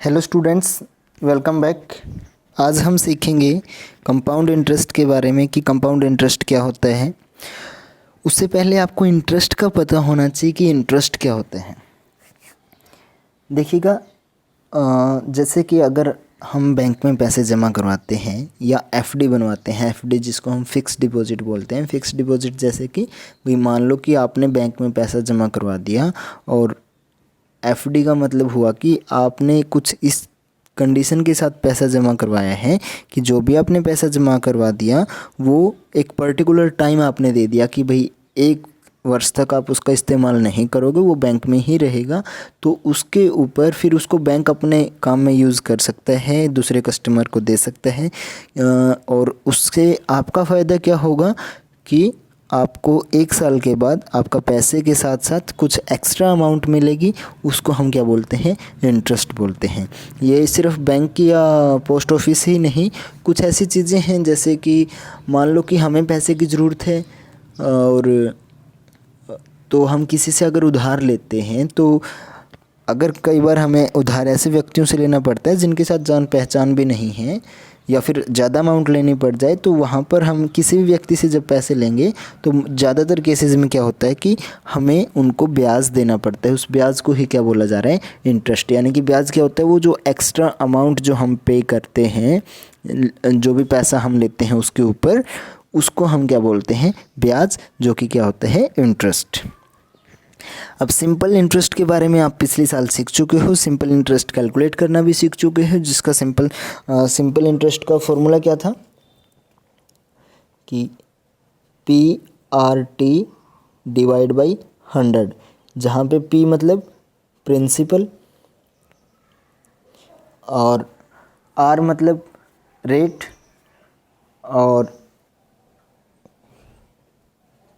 Hello students, welcome back. आज हम सीखेंगे कंपाउंड इंटरेस्ट के बारे में कि कंपाउंड इंटरेस्ट क्या होता है। उससे पहले आपको इंटरेस्ट का पता होना चाहिए कि इंटरेस्ट क्या होता है। देखिएगा, जैसे कि अगर हम बैंक में पैसे जमा करवाते हैं या एफडी बनवाते हैं, एफडी जिसको हम फिक्स डिपॉजिट बोलते हैं। फिक्स डिपॉजिट जैसे कि भाई मान लो कि आपने बैंक में पैसा जमा करवा दिया, और एफडी का मतलब हुआ कि आपने कुछ इस कंडीशन के साथ पैसा जमा करवाया है कि जो भी आपने पैसा जमा करवा दिया वो एक पर्टिकुलर टाइम आपने दे दिया कि भाई 1 वर्ष तक आप उसका इस्तेमाल नहीं करोगे, वो बैंक में ही रहेगा। तो उसके ऊपर फिर उसको बैंक अपने काम में यूज़ कर सकता है, दूसरे कस्टमर को दे सकता है। और उससे आपका फ़ायदा क्या होगा कि आपको 1 साल के बाद आपका पैसे के साथ साथ कुछ एक्स्ट्रा अमाउंट मिलेगी। उसको हम क्या बोलते हैं? इंटरेस्ट बोलते हैं। ये सिर्फ बैंक या पोस्ट ऑफिस ही नहीं, कुछ ऐसी चीज़ें हैं जैसे कि मान लो कि हमें पैसे की ज़रूरत है, और तो हम किसी से अगर उधार लेते हैं तो अगर कई बार हमें उधार ऐसे व्यक्तियों से लेना पड़ता है जिनके साथ जान पहचान भी नहीं है, या फिर ज़्यादा अमाउंट लेनी पड़ जाए, तो वहाँ पर हम किसी भी व्यक्ति से जब पैसे लेंगे तो ज़्यादातर केसेस में क्या होता है कि हमें उनको ब्याज देना पड़ता है। उस ब्याज को ही क्या बोला जा रहा है? इंटरेस्ट। यानी कि ब्याज क्या होता है? वो जो एक्स्ट्रा अमाउंट जो हम पे करते हैं, जो भी पैसा हम लेते हैं उसके ऊपर, उसको हम क्या बोलते हैं? ब्याज, जो कि क्या होता है? इंटरेस्ट। अब सिंपल इंटरेस्ट के बारे में आप पिछले साल सीख चुके हो। सिंपल इंटरेस्ट कैलकुलेट करना भी सीख चुके हो, जिसका सिंपल इंटरेस्ट का फॉर्मूला क्या था कि PRT डिवाइड बाई 100, जहाँ पे P मतलब प्रिंसिपल और R मतलब रेट और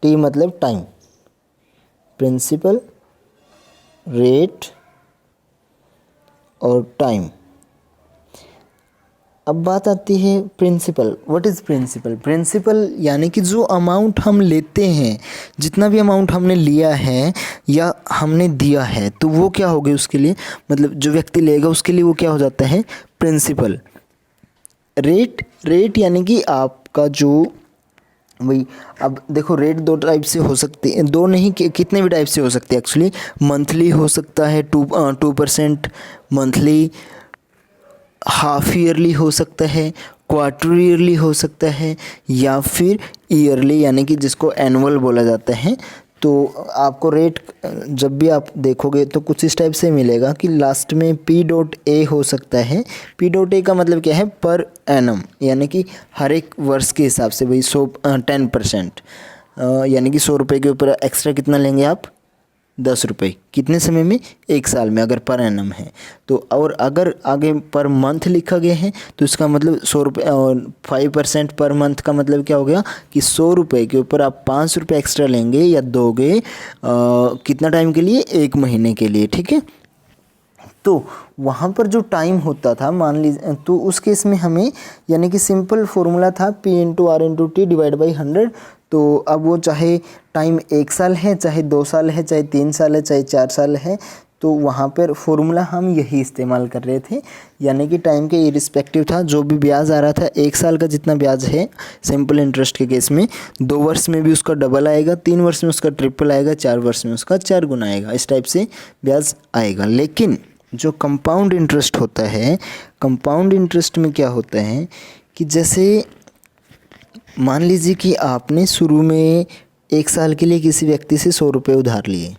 T मतलब टाइम। प्रिंसिपल, रेट और टाइम। अब बात आती है principal. What is principal? Principal यानी कि जो अमाउंट हम लेते हैं, जितना भी अमाउंट हमने लिया है या हमने दिया है, तो वो क्या होगी उसके लिए, मतलब जो व्यक्ति लेगा उसके लिए वो क्या हो जाता है? प्रिंसिपल। रेट यानी कि आपका जो वही, अब देखो रेट 2 टाइप से हो सकते हैं, दो नहीं कितने भी टाइप से हो सकते हैं एक्चुअली। मंथली हो सकता है 2% मंथली, हाफ ईयरली हो सकता है, क्वार्टर ईयरली हो सकता है, या फिर ईयरली यानी कि जिसको एनुअल बोला जाता है। तो आपको रेट जब भी आप देखोगे तो कुछ इस टाइप से मिलेगा कि लास्ट में P.A हो सकता है। P.A का मतलब क्या है? पर एनम, यानी कि हर एक वर्ष के हिसाब से भाई 10%, यानी कि 100 रुपये के ऊपर एक्स्ट्रा कितना लेंगे आप? 10 रुपये। कितने समय में? 1 साल में, अगर पर एनम है तो। और अगर आगे पर मंथ लिखा गया है तो इसका मतलब 100 रुपये, और 5% पर मंथ का मतलब क्या हो गया कि 100 रुपये के ऊपर आप 5 रुपये एक्स्ट्रा लेंगे या दोगे, कितना टाइम के लिए? 1 महीने के लिए, ठीक है। तो वहाँ पर जो टाइम होता था, मान लीजिए, तो उस केस में हमें, यानी कि सिंपल फॉर्मूला था P/R/T डिवाइड बाई 100। तो अब वो चाहे टाइम 1 साल है, चाहे 2 साल है, चाहे 3 साल है, चाहे 4 साल है, तो वहाँ पर फॉर्मूला हम यही इस्तेमाल कर रहे थे। यानी कि टाइम के इरिस्पेक्टिव था, जो भी ब्याज आ रहा था, 1 साल का जितना ब्याज है सिंपल इंटरेस्ट के केस में, 2 वर्ष में भी उसका डबल आएगा, 3 वर्ष में उसका ट्रिपल आएगा, 4 वर्ष में उसका 4 गुना आएगा। इस टाइप से ब्याज आएगा। लेकिन जो कंपाउंड इंटरेस्ट होता है, कंपाउंड इंटरेस्ट में क्या होता है कि जैसे मान लीजिए कि आपने शुरू में 1 साल के लिए किसी व्यक्ति से 100 रुपये उधार लिए,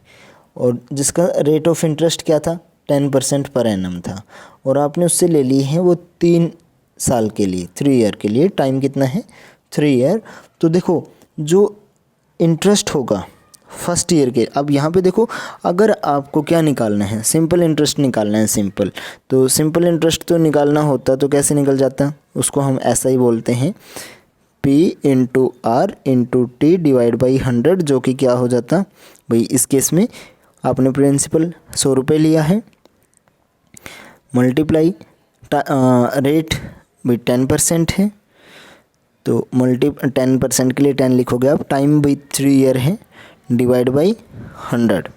और जिसका रेट ऑफ इंटरेस्ट क्या था? 10% पर एनम था, और आपने उससे ले लिए हैं वो 3 साल के लिए, 3 ईयर के लिए। टाइम कितना है? 3 ईयर। तो देखो जो इंटरेस्ट होगा फर्स्ट ईयर के, अब यहाँ पे देखो, अगर आपको क्या निकालना है? सिंपल इंटरेस्ट निकालना है। सिंपल, तो सिंपल इंटरेस्ट तो निकालना होता तो कैसे निकल जाता? उसको हम ऐसा ही बोलते हैं, P/R/T डिवाइड बाई 100, जो कि क्या हो जाता भाई? इस केस में आपने प्रिंसिपल 100 रुपये लिया है, मल्टीप्लाई रेट भाई 10% है, तो 10% के लिए 10 लिखोगे आप। टाइम भाई 3 ईयर है, डिवाइड बाई 100।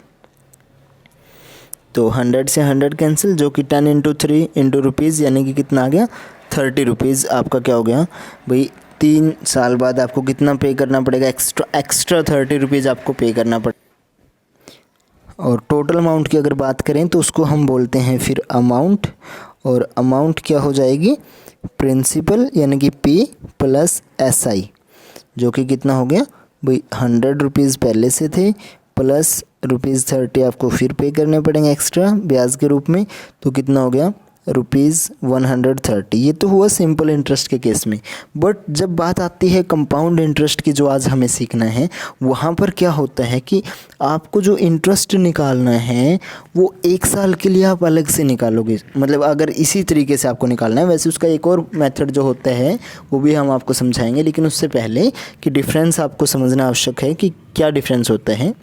तो 100 से 100 कैंसिल, जो कि 10 इंटू 3 इंटू रुपीज़, यानी कि कितना आ गया 30 रुपीज़ आपका क्या हो गया भाई। 3 साल बाद आपको कितना पे करना पड़ेगा, एक्स्ट्रा 30 रुपीज़ आपको पे करना पड़ेगा। और टोटल अमाउंट की अगर बात करें तो उसको हम बोलते हैं फिर अमाउंट, और अमाउंट क्या हो जाएगी प्रिंसिपल यानी कि P प्लस SI, जो कि कितना हो गया भाई 100 रुपीज़ पहले से थे प्लस ₹30 आपको फिर पे करने पड़ेंगे एक्स्ट्रा ब्याज के रूप में, तो कितना हो गया ₹130। ये तो हुआ सिंपल इंटरेस्ट के केस में। बट जब बात आती है कंपाउंड इंटरेस्ट की, जो आज हमें सीखना है, वहाँ पर क्या होता है कि आपको जो इंटरेस्ट निकालना है वो 1 साल के लिए आप अलग से निकालोगे। मतलब अगर इसी तरीके से आपको निकालना है, वैसे उसका एक और मेथड जो होता है वो भी हम आपको समझाएंगे, लेकिन उससे पहले कि डिफरेंस आपको समझना आवश्यक है कि क्या डिफरेंस होता है।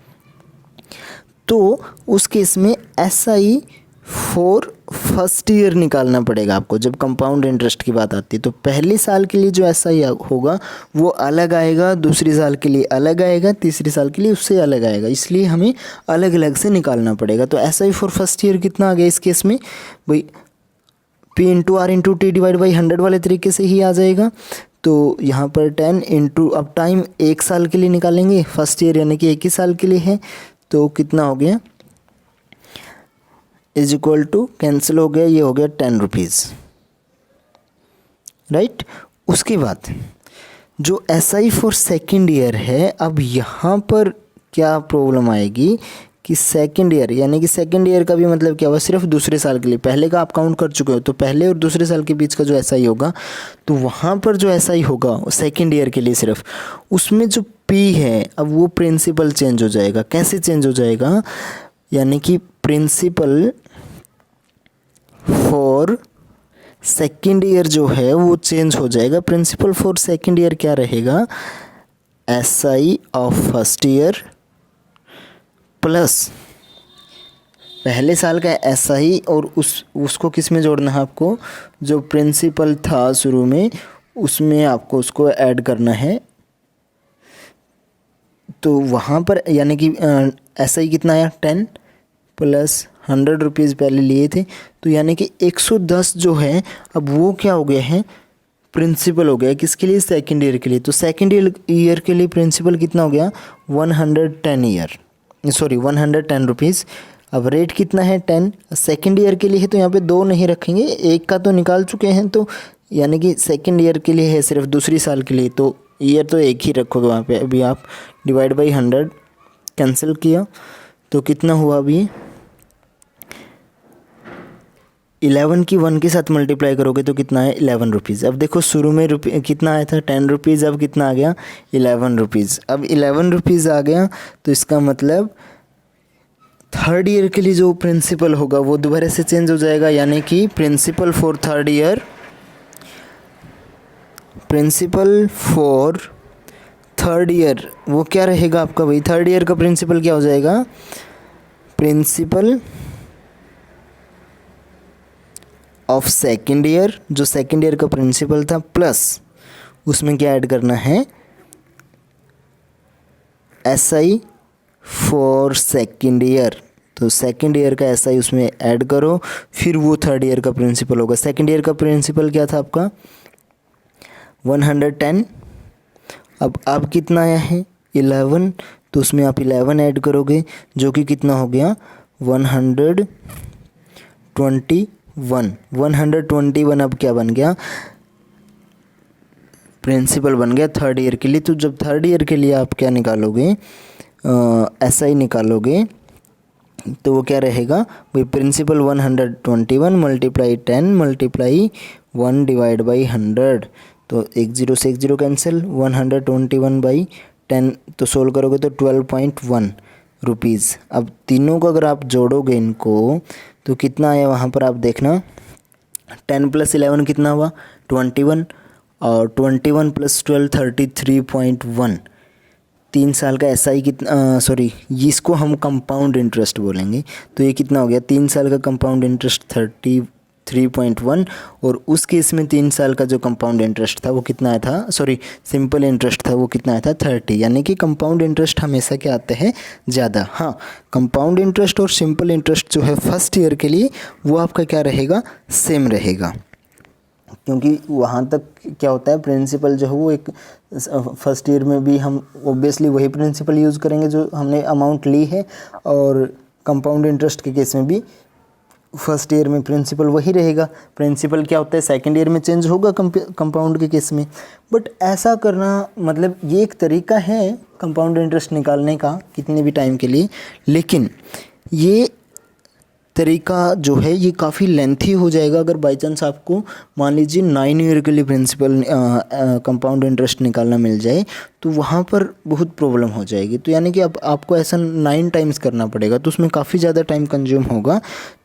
तो उस केस में SI फॉर फर्स्ट ईयर निकालना पड़ेगा आपको। जब कंपाउंड इंटरेस्ट की बात आती है तो पहले साल के लिए जो SI होगा वो अलग आएगा, दूसरी साल के लिए अलग आएगा, तीसरी साल के लिए उससे अलग आएगा, इसलिए हमें अलग अलग से निकालना पड़ेगा। तो SI फॉर फर्स्ट ईयर कितना आ गया इस केस में भाई, P into R into T divide by 100 वाले तरीके से ही आ जाएगा। तो यहाँ पर 10 इंटू, अब टाइम 1 साल के लिए निकालेंगे, फर्स्ट ईयर यानी कि 1 ही साल के लिए है, तो कितना हो गया इज इक्वल टू, कैंसिल हो गया, ये हो गया 10 रुपीज़, राइट। उसके बाद जो SI फॉर सेकेंड ईयर है, अब यहाँ पर क्या प्रॉब्लम आएगी कि सेकेंड ईयर यानी कि सेकेंड ईयर का भी मतलब क्या हुआ, सिर्फ दूसरे साल के लिए। पहले का आप काउंट कर चुके हो, तो पहले और दूसरे साल के बीच का जो SI होगा, तो वहाँ पर जो SI होगा सेकेंड ईयर के लिए सिर्फ, उसमें जो P है अब वो प्रिंसिपल चेंज हो जाएगा। कैसे चेंज हो जाएगा, यानी कि प्रिंसिपल फॉर सेकेंड ईयर जो है वो चेंज हो जाएगा। प्रिंसिपल फॉर सेकेंड ईयर क्या रहेगा, SI of first year plus पहले साल का SI, और उसको किस में जोड़ना है आपको, जो प्रिंसिपल था शुरू में उसमें आपको उसको ऐड करना है। तो वहाँ पर यानी कि SI कितना आया 10 प्लस 100 रुपीज़ पहले लिए थे, तो यानी कि 110 जो है अब वो क्या हो गया है प्रिंसिपल हो गया। किसके लिए, सेकेंड ईयर के लिए। तो सेकेंड ईयर के लिए प्रिंसिपल कितना हो गया 110 रुपीज़। अब रेट कितना है 10, सेकेंड ईयर के लिए है तो यहाँ पे 2 नहीं रखेंगे, एक का तो निकाल चुके हैं, तो यानी कि सेकेंड ईयर के लिए है सिर्फ दूसरी साल के लिए, तो ईयर तो एक ही रखोगे वहाँ पे। अभी आप डिवाइड बाई 100 कैंसिल किया तो कितना हुआ, अभी 11 की 1 के साथ मल्टीप्लाई करोगे तो कितना है 11 रुपीज़। अब देखो शुरू में कितना आया था 10 रुपीज़, अब कितना आ गया 11 रुपीज़। अब 11 रुपीज़ आ गया तो इसका मतलब थर्ड ईयर के लिए जो प्रिंसिपल होगा वो दोबारा से चेंज हो जाएगा, यानी कि प्रिंसिपल फॉर थर्ड ईयर वो क्या रहेगा आपका भाई, थर्ड ईयर का प्रिंसिपल क्या हो जाएगा, प्रिंसिपल ऑफ सेकेंड ईयर, जो सेकेंड ईयर का प्रिंसिपल था, प्लस उसमें क्या ऐड करना है SI फॉर सेकेंड ईयर। तो सेकेंड ईयर का SI उसमें ऐड करो, फिर वो थर्ड ईयर का प्रिंसिपल होगा। सेकेंड ईयर का प्रिंसिपल क्या था आपका 110, अब कितना आया है 11, तो उसमें आप 11 ऐड करोगे जो कि कितना हो गया 121। अब क्या बन गया, प्रिंसिपल बन गया थर्ड ईयर के लिए। तो जब थर्ड ईयर के लिए आप क्या निकालोगे SI निकालोगे तो वो क्या रहेगा भाई, principal 121 multiply 10 multiply 1 divide by 100, तो 1 0 से 1 0 कैंसिल, 121 बाई 10 तो सोल्व करोगे तो 12.1 रुपीज़। अब तीनों को अगर आप जोड़ोगे इनको तो कितना आया वहाँ पर आप देखना, 10 प्लस 11 कितना हुआ 21, और 21 प्लस 12 33.1। 3 साल का SI कितना, सॉरी इसको हम कंपाउंड इंटरेस्ट बोलेंगे, तो ये कितना हो गया 3 साल का कंपाउंड इंटरेस्ट 3.1 और उस केस में 3 साल का जो कंपाउंड इंटरेस्ट था वो कितना आया था, सॉरी सिंपल इंटरेस्ट था वो कितना आया था 30। यानी कि कंपाउंड इंटरेस्ट हमेशा क्या आते हैं, ज़्यादा। हाँ, कंपाउंड इंटरेस्ट और सिंपल इंटरेस्ट जो है फर्स्ट ईयर के लिए वो आपका क्या रहेगा, सेम रहेगा, क्योंकि वहाँ तक क्या होता है प्रिंसिपल जो है वो एक फर्स्ट ईयर में भी हम ऑब्वियसली वही प्रिंसिपल यूज़ करेंगे जो हमने अमाउंट ली है, और कंपाउंड इंटरेस्ट के केस में भी फर्स्ट ईयर में प्रिंसिपल वही रहेगा। प्रिंसिपल क्या होता है सेकंड ईयर में चेंज होगा कंपाउंड के केस में। बट ऐसा करना मतलब ये एक तरीका है कंपाउंड इंटरेस्ट निकालने का कितने भी टाइम के लिए, लेकिन ये तरीका जो है ये काफ़ी लेंथी हो जाएगा अगर बाई चांस आपको मान लीजिए 9 ईयर के लिए प्रिंसिपल कंपाउंड इंटरेस्ट निकालना मिल जाए तो वहाँ पर बहुत प्रॉब्लम हो जाएगी। तो यानी कि अब आपको ऐसा 9 टाइम्स करना पड़ेगा तो उसमें काफ़ी ज़्यादा टाइम कंज्यूम होगा।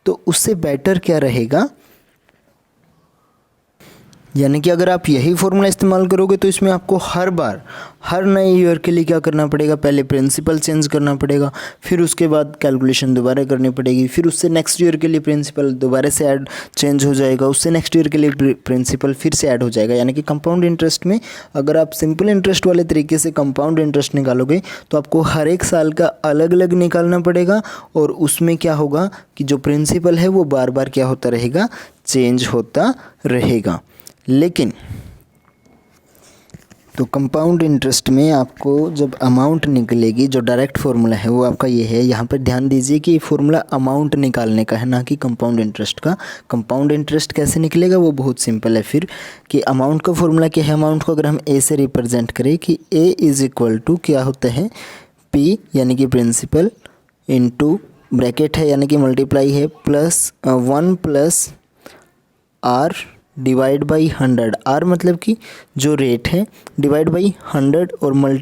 तो उससे बेटर क्या रहेगा, यानी कि अगर आप यही फॉर्मूला इस्तेमाल करोगे तो इसमें आपको हर बार हर नए ईयर के लिए क्या करना पड़ेगा, पहले प्रिंसिपल चेंज करना पड़ेगा, फिर उसके बाद कैलकुलेशन दोबारा करनी पड़ेगी, फिर उससे नेक्स्ट ईयर के लिए प्रिंसिपल दोबारा से ऐड चेंज हो जाएगा, उससे नेक्स्ट ईयर के लिए प्रिंसिपल फिर से ऐड हो जाएगा। यानी कि कंपाउंड इंटरेस्ट में अगर आप सिंपल इंटरेस्ट वाले तरीके से कंपाउंड इंटरेस्ट निकालोगे तो आपको हर एक साल का अलग अलग निकालना पड़ेगा, और उसमें क्या होगा कि जो प्रिंसिपल है वो बार बार क्या होता रहेगा, चेंज होता रहेगा। लेकिन तो कंपाउंड इंटरेस्ट में आपको जब अमाउंट निकलेगी, जो डायरेक्ट फार्मूला है वो आपका ये है। यहाँ पर ध्यान दीजिए कि फार्मूला अमाउंट निकालने का है, ना कि कंपाउंड इंटरेस्ट का। कंपाउंड इंटरेस्ट कैसे निकलेगा वो बहुत सिंपल है फिर, कि अमाउंट का फार्मूला क्या है, अमाउंट को अगर हम ए से रिप्रेजेंट करें कि ए इज़ इक्वल टू क्या होता है, पी यानी कि प्रिंसिपल इनटू ब्रैकेट है यानी कि मल्टीप्लाई है plus 1 plus R divide by 100। R मतलब कि जो रेट है, डिवाइड बाई 100 और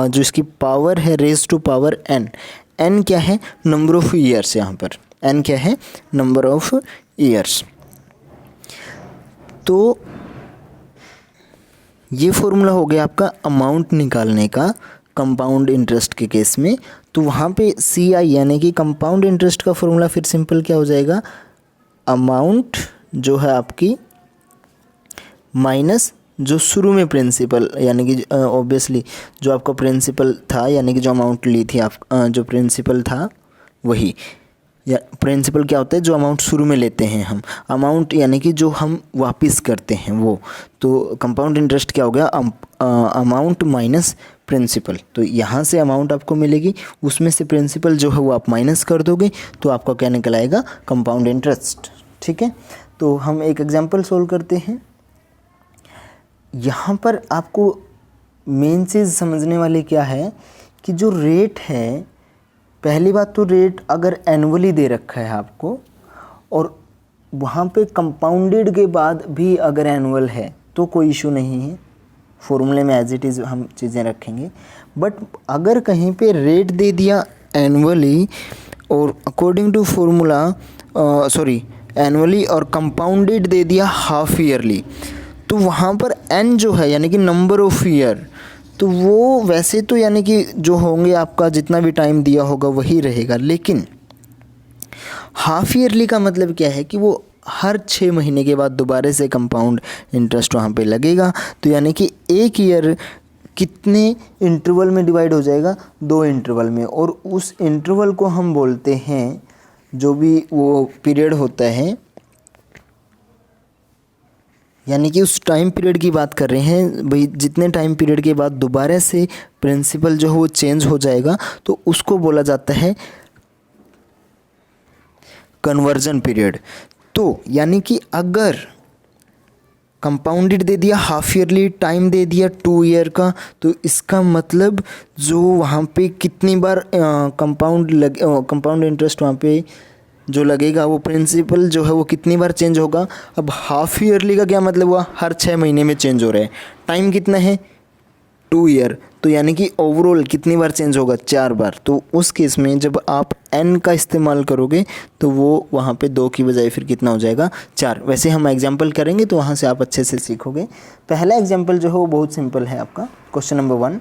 जो इसकी पावर है raise to power N. N क्या है, नंबर ऑफ ईयर्स, यहाँ पर एन क्या है, नंबर ऑफ ईयर्स। तो ये फॉर्मूला हो गया आपका अमाउंट निकालने का कंपाउंड इंटरेस्ट के केस में। तो वहाँ पे सी आई यानी कि कंपाउंड इंटरेस्ट का फॉर्मूला फिर सिंपल क्या हो जाएगा, अमाउंट जो है आपकी माइनस जो शुरू में प्रिंसिपल, यानी कि ऑब्वियसली जो आपका प्रिंसिपल था, यानी कि जो अमाउंट ली थी आप, जो प्रिंसिपल था वही, या प्रिंसिपल क्या होता है, जो अमाउंट शुरू में लेते हैं हम, अमाउंट यानी कि जो हम वापस करते हैं वो। तो कंपाउंड इंटरेस्ट क्या हो गया, अमाउंट माइनस प्रिंसिपल। तो यहाँ से अमाउंट आपको मिलेगी, उसमें से प्रिंसिपल जो है वो आप माइनस कर दोगे तो आपका क्या निकल आएगा, कंपाउंड इंटरेस्ट। ठीक है, तो हम एक एग्जांपल सोल्व करते हैं। यहाँ पर आपको मेन चीज़ समझने वाली क्या है कि जो रेट है, पहली बात तो रेट अगर एनुअली दे रखा है आपको, और वहाँ पे कंपाउंडेड के बाद भी अगर एनुअल है तो कोई इशू नहीं है, फॉर्मूले में एज इट इज़ हम चीज़ें रखेंगे। बट अगर कहीं पे रेट दे दिया एनुअली और अकॉर्डिंग टू फॉर्मूला एनुअली और कंपाउंडेड दे दिया हाफ ईयरली, तो वहाँ पर एन जो है यानी कि नंबर ऑफ ईयर, तो वो वैसे तो यानी कि जो होंगे आपका जितना भी टाइम दिया होगा वही रहेगा, लेकिन हाफ ईयरली का मतलब क्या है कि वो हर 6 महीने के बाद दोबारा से कंपाउंड इंटरेस्ट वहाँ पे लगेगा। तो यानी कि एक ईयर कितने इंटरवल में डिवाइड हो जाएगा, 2 इंटरवल में, और उस इंटरवल को हम बोलते हैं, जो भी वो पीरियड होता है, यानी कि उस टाइम पीरियड की बात कर रहे हैं भाई, जितने टाइम पीरियड के बाद दोबारा से प्रिंसिपल जो है वो चेंज हो जाएगा तो उसको बोला जाता है कन्वर्जन पीरियड। तो यानी कि अगर कंपाउंडेड दे दिया हाफ ईयरली, टाइम दे दिया 2 ईयर का, तो इसका मतलब जो वहाँ पे कितनी बार कंपाउंड इंटरेस्ट वहाँ पे जो लगेगा, वो प्रिंसिपल जो है वो कितनी बार चेंज होगा। अब हाफ ईयरली का क्या मतलब हुआ, हर 6 महीने में चेंज हो रहा है। टाइम कितना है, 2 ईयर, तो यानी कि ओवरऑल कितनी बार चेंज होगा, 4 बार। तो उस केस में जब आप एन का इस्तेमाल करोगे तो वो वहाँ पे 2 की बजाय फिर कितना हो जाएगा, 4। वैसे हम एग्जाम्पल करेंगे तो वहाँ से आप अच्छे से सीखोगे। पहला एग्जाम्पल जो है वो बहुत सिंपल है आपका, question number 1,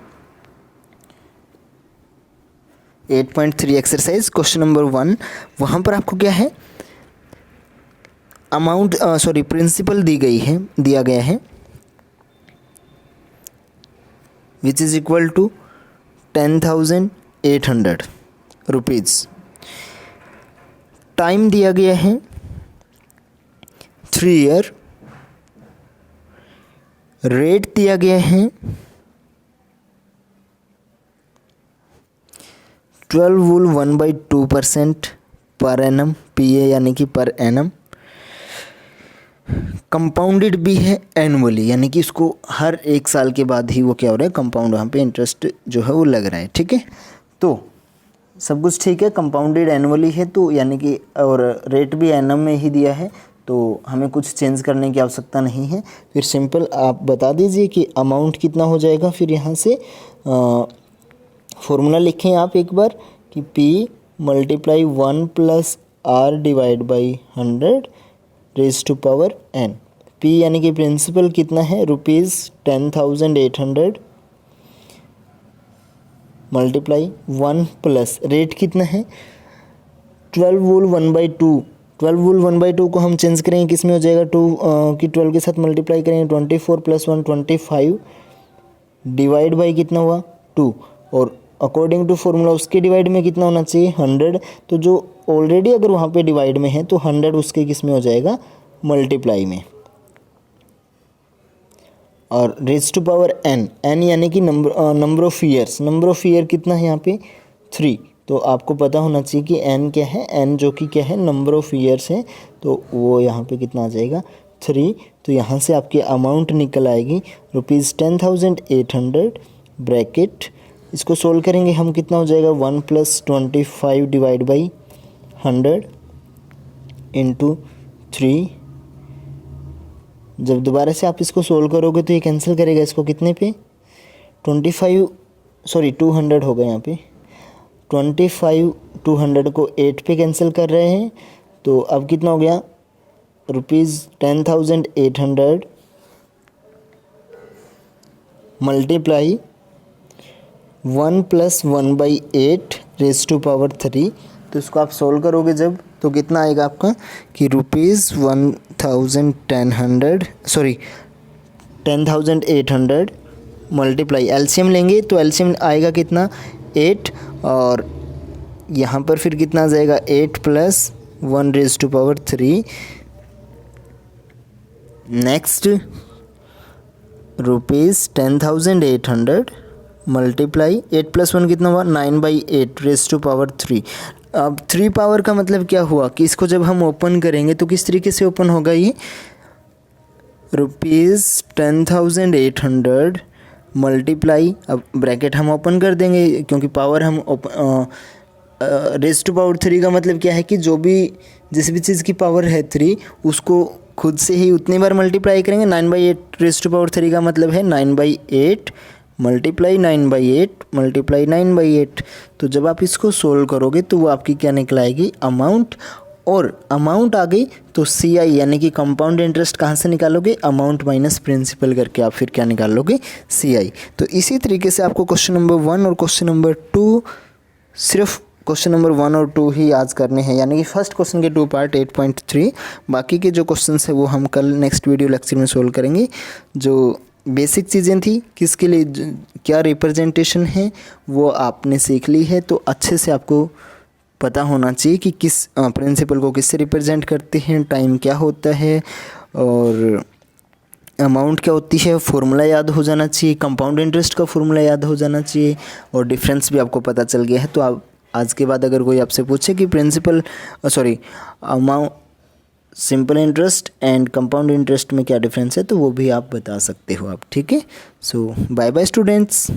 8.3 exercise question number 1। वहाँ पर आपको क्या है, अमाउंट प्रिंसिपल दिया गया है which is equal to 10,800 rupees. Time दिया गया है 3 ईयर। रेट दिया गया है 12 वूल 1/2% पर एनम, PA यानी कि पर एनम। कंपाउंडेड भी है एनुअली, यानी कि इसको हर 1 साल के बाद ही वो क्या हो रहा है, कंपाउंड वहाँ पे इंटरेस्ट जो है वो लग रहा है। ठीक है, तो सब कुछ ठीक है। कंपाउंडेड एनुअली है तो यानी कि, और रेट भी एनम में ही दिया है, तो हमें कुछ चेंज करने की आवश्यकता नहीं है। फिर सिंपल आप बता दीजिए कि अमाउंट कितना हो जाएगा। फिर यहाँ से फॉर्मूला लिखें आप एक बार कि P multiply 1 + R divide by 100 raise to power n। P यानी कि प्रिंसिपल कितना है, ₹10,800 मल्टीप्लाई 1 प्लस रेट कितना है 12 वूल 1/2। 12 वूल 1/2 को हम चेंज करेंगे, किस में हो जाएगा, 2 की 12 के साथ मल्टीप्लाई करेंगे, 24 + 1 25 डिवाइड बाई कितना हुआ 2, और अकॉर्डिंग टू फॉर्मूला उसके डिवाइड में कितना होना चाहिए 100। तो जो ऑलरेडी अगर वहाँ पे डिवाइड में है तो 100 उसके किस में हो जाएगा, मल्टीप्लाई में। और raise to power n, n यानी कि number of years. Number of year कितना है यहाँ पे 3, तो आपको पता होना चाहिए कि n क्या है, n जो कि क्या है, नंबर ऑफ ईयर्स है, तो वो यहाँ पे कितना आ जाएगा 3। तो यहाँ से आपकी अमाउंट निकल आएगी ₹10,800 ब्रैकेट। इसको सोल्व करेंगे हम, कितना हो जाएगा 1 + 25 डिवाइड बाई 100 इंटू 3। जब दोबारा से आप इसको सोल्व करोगे तो ये कैंसिल करेगा इसको कितने पे, 200 होगा यहाँ पे, 25 200 को 8 पे कैंसिल कर रहे हैं। तो अब कितना हो गया, ₹10,800 मल्टीप्लाई 1 + 1/8 रेज़ टू पावर 3। तो इसको आप सोल्व करोगे जब, तो कितना आएगा आपका कि ₹10,800 मल्टीप्लाई, एलसीएम लेंगे तो एलसीएम आएगा कितना 8, और यहाँ पर फिर कितना आ जाएगा 8 + 1 raise to power 3। Next ₹10,800 multiply 8 + 1 कितना हुआ 9/8 रेज़ टू पावर 3। अब 3 पावर का मतलब क्या हुआ कि इसको जब हम ओपन करेंगे तो किस तरीके से ओपन होगा, ये ₹10,800 मल्टीप्लाई, अब ब्रैकेट हम ओपन कर देंगे क्योंकि पावर हम रेज़ टू पावर 3 का मतलब क्या है कि जो भी जिस भी चीज़ की पावर है 3 उसको खुद से ही उतनी बार मल्टीप्लाई करेंगे। 9/8 रेज़ टू पावर 3 का मतलब है 9/8 मल्टीप्लाई 9/8 मल्टीप्लाई 9/8। तो जब आप इसको सोल्व करोगे तो वो आपकी क्या निकल आएगी, अमाउंट। और अमाउंट आ गई तो CI यानी कि कंपाउंड इंटरेस्ट कहाँ से निकालोगे, अमाउंट माइनस प्रिंसिपल करके आप फिर क्या निकाल लोगे, CI। तो इसी तरीके से आपको क्वेश्चन नंबर 1 और क्वेश्चन नंबर 2, सिर्फ क्वेश्चन नंबर 1 और 2 ही आज करने हैं, यानी कि फर्स्ट क्वेश्चन के 2 पार्ट 8.3। बाकी के जो क्वेश्चन है वो हम कल नेक्स्ट वीडियो लेक्चर में सोल्व करेंगे। जो बेसिक चीज़ें थी, किसके लिए क्या रिप्रेजेंटेशन है, वो आपने सीख ली है। तो अच्छे से आपको पता होना चाहिए कि किस प्रिंसिपल को किससे रिप्रेजेंट करते हैं, टाइम क्या होता है और अमाउंट क्या होती है, फॉर्मूला याद हो जाना चाहिए, कंपाउंड इंटरेस्ट का फॉर्मूला याद हो जाना चाहिए, और डिफरेंस भी आपको पता चल गया है। तो आप आज के बाद अगर कोई आपसे पूछे कि amount simple interest and compound interest में क्या डिफरेंस है, तो वो भी आप बता सकते हो आप। ठीक है, सो बाय बाय स्टूडेंट्स।